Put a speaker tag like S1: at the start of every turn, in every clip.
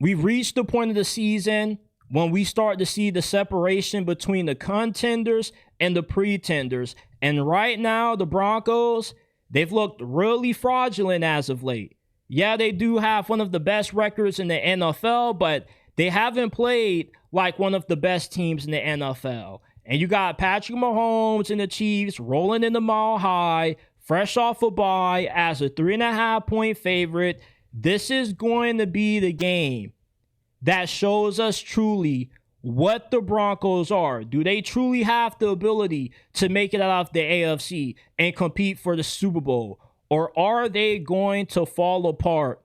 S1: we've reached the point of the season when we start to see the separation between the contenders and the pretenders. And right now, the Broncos, they've looked really fraudulent as of late. Yeah, they do have one of the best records in the NFL, but they haven't played like one of the best teams in the NFL. And you got Patrick Mahomes and the Chiefs rolling in the Mile High, fresh off a bye as a 3.5-point favorite. This is going to be the game that shows us truly what the Broncos are. Do they truly have the ability to make it out of the AFC and compete for the Super Bowl? Or are they going to fall apart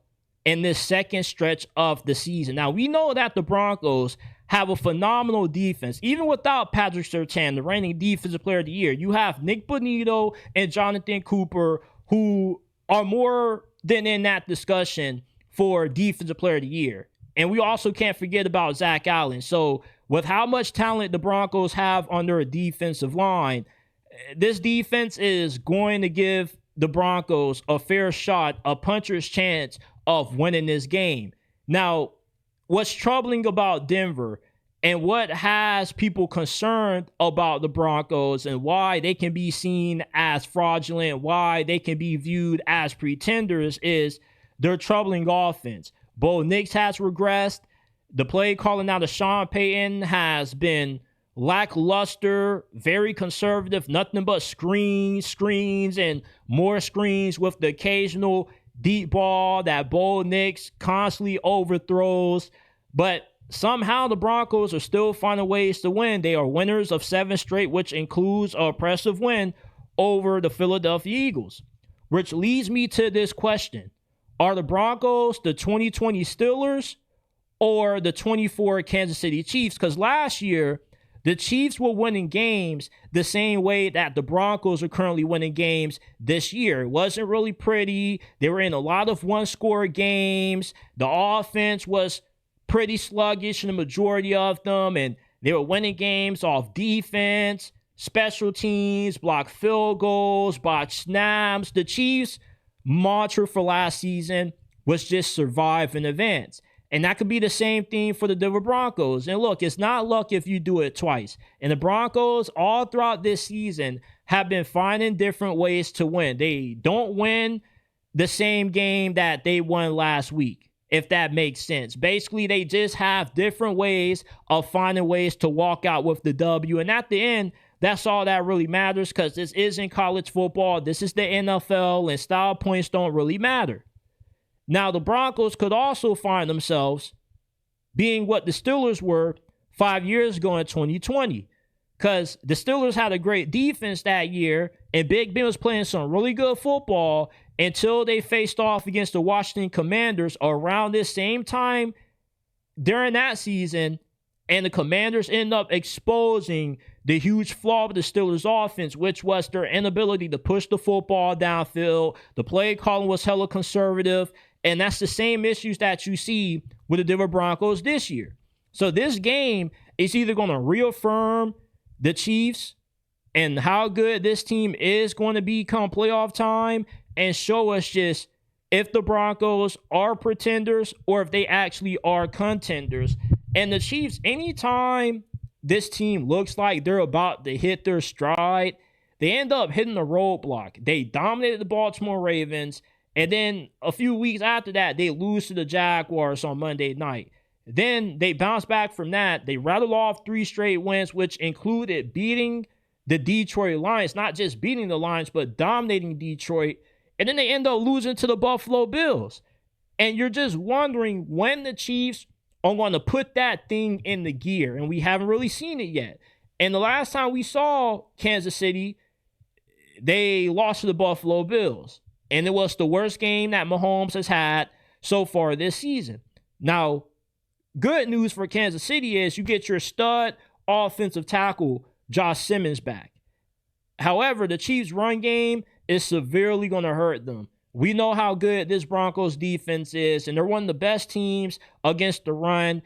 S1: in this second stretch of the season? Now, we know that the Broncos have a phenomenal defense. Even without Patrick Surtain, the reigning defensive player of the year, you have Nick Bonito and Jonathan Cooper, who are more than in that discussion for defensive player of the year. And we also can't forget about Zach Allen. So with how much talent the Broncos have on their defensive line, this defense is going to give the Broncos a fair shot, a puncher's chance of winning this game. Now, what's troubling about Denver and what has people concerned about the Broncos and why they can be seen as fraudulent, why they can be viewed as pretenders, is their troubling offense. Bo Nix has regressed. The play calling out of Sean Payton has been lackluster, very conservative, nothing but screens, and more screens with the occasional deep ball that Bo Nix constantly overthrows. But somehow the Broncos are still finding ways to win. They are winners of 7 straight, which includes an impressive win over the Philadelphia Eagles. Which leads me to this question. Are the Broncos the 2020 Steelers or the 24 Kansas City Chiefs? Because last year, the Chiefs were winning games the same way that the Broncos are currently winning games this year. It wasn't really pretty. They were in a lot of one-score games. The offense was pretty sluggish in the majority of them, and they were winning games off defense, special teams, blocked field goals, botched snaps. The Chiefs' mantra for last season was just survive and advance. And that could be the same thing for the Denver Broncos. And look, it's not luck if you do it twice. And the Broncos, all throughout this season, have been finding different ways to win. They don't win the same game that they won last week, if that makes sense. Basically, they just have different ways of finding ways to walk out with the W. And at the end, that's all that really matters, because this isn't college football. This is the NFL, and style points don't really matter. Now, the Broncos could also find themselves being what the Steelers were 5 years ago in 2020, because the Steelers had a great defense that year, and Big Ben was playing some really good football until they faced off against the Washington Commanders around this same time during that season, and the Commanders ended up exposing the huge flaw of the Steelers' offense, which was their inability to push the football downfield. The play calling was hella conservative, and that's the same issues that you see with the Denver Broncos this year. So this game is either going to reaffirm the Chiefs and how good this team is going to be come playoff time, and show us just if the Broncos are pretenders or if they actually are contenders. And the Chiefs, anytime this team looks like they're about to hit their stride, they end up hitting the roadblock. They dominated the Baltimore Ravens, and then a few weeks after that, they lose to the Jaguars on Monday night. Then they bounce back from that. They rattle off 3 straight wins, which included beating the Detroit Lions. Not just beating the Lions, but dominating Detroit. And then they end up losing to the Buffalo Bills. And you're just wondering when the Chiefs are going to put that thing in the gear. And we haven't really seen it yet. And the last time we saw Kansas City, they lost to the Buffalo Bills. And it was the worst game that Mahomes has had so far this season. Now, good news for Kansas City is you get your stud offensive tackle, Josh Simmons, back. However, the Chiefs' run game is severely going to hurt them. We know how good this Broncos defense is, and they're one of the best teams against the run.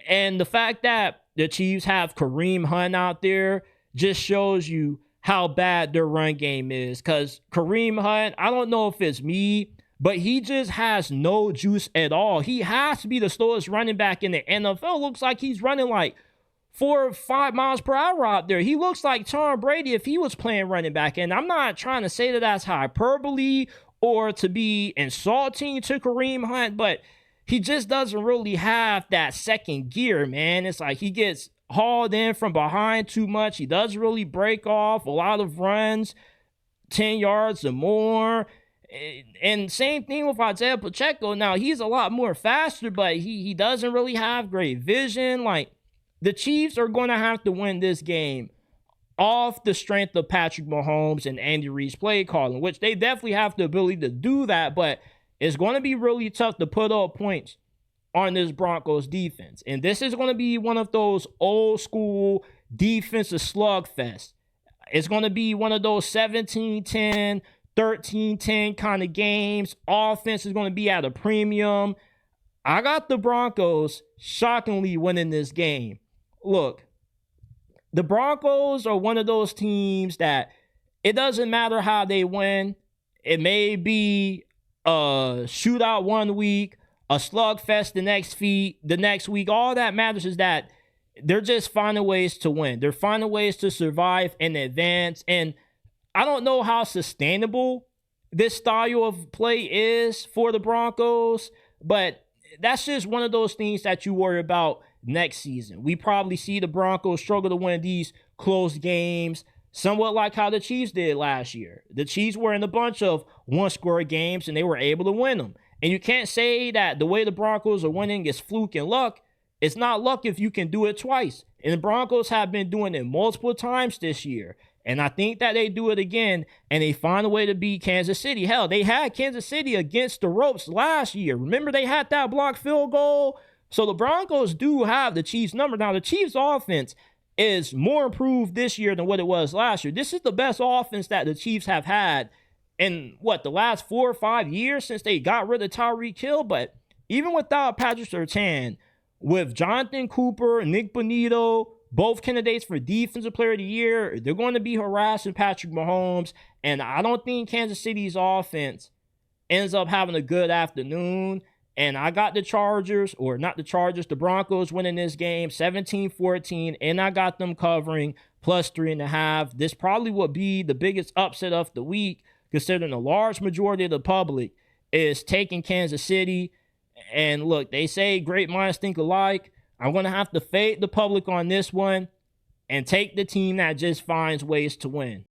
S1: And the fact that the Chiefs have Kareem Hunt out there just shows you how bad their run game is. Because Kareem Hunt, I don't know if it's me, but he just has no juice at all. He has to be the slowest running back in the NFL. Looks like he's running like 4 or 5 miles per hour out there. He looks like Tom Brady if he was playing running back. And I'm not trying to say that that's hyperbole or to be insulting to Kareem Hunt, but he just doesn't really have that second gear, man. It's like he gets hauled in from behind too much. He doesn't really break off a lot of runs, 10 yards or more. And same thing with Isiah Pacheco. Now, he's a lot more faster, but he doesn't really have great vision. Like, the Chiefs are going to have to win this game off the strength of Patrick Mahomes and Andy Reid's play calling, which they definitely have the ability to do that, but it's going to be really tough to put up points on this Broncos defense. And this is going to be one of those old school defensive slugfests. It's going to be one of those 17-10, 13-10 kind of games. Offense is going to be at a premium. I got the Broncos shockingly winning this game. Look, the Broncos are one of those teams that it doesn't matter how they win. It may be a shootout one week, a slugfest the next week. All that matters is that they're just finding ways to win. They're finding ways to survive and advance. And I don't know how sustainable this style of play is for the Broncos, but that's just one of those things that you worry about next season. We probably see the Broncos struggle to win these close games, somewhat like how the Chiefs did last year. The Chiefs were in a bunch of one-score games, and they were able to win them. And you can't say that the way the Broncos are winning is fluke and luck. It's not luck if you can do it twice. And the Broncos have been doing it multiple times this year. And I think that they do it again, and they find a way to beat Kansas City. Hell, they had Kansas City against the ropes last year. Remember, they had that blocked field goal? So the Broncos do have the Chiefs' number. Now, the Chiefs' offense is more improved this year than what it was last year. This is the best offense that the Chiefs have had in, the last 4 or 5 years since they got rid of Tyreek Hill. But even without Patrick Surtain, with Jonathan Cooper, Nick Bonito, both candidates for Defensive Player of the Year, they're going to be harassing Patrick Mahomes. And I don't think Kansas City's offense ends up having a good afternoon. And I got the the Broncos winning this game 17-14, and I got them covering plus 3.5. This probably would be the biggest upset of the week, considering a large majority of the public is taking Kansas City. And look, they say great minds think alike. I'm going to have to fade the public on this one and take the team that just finds ways to win.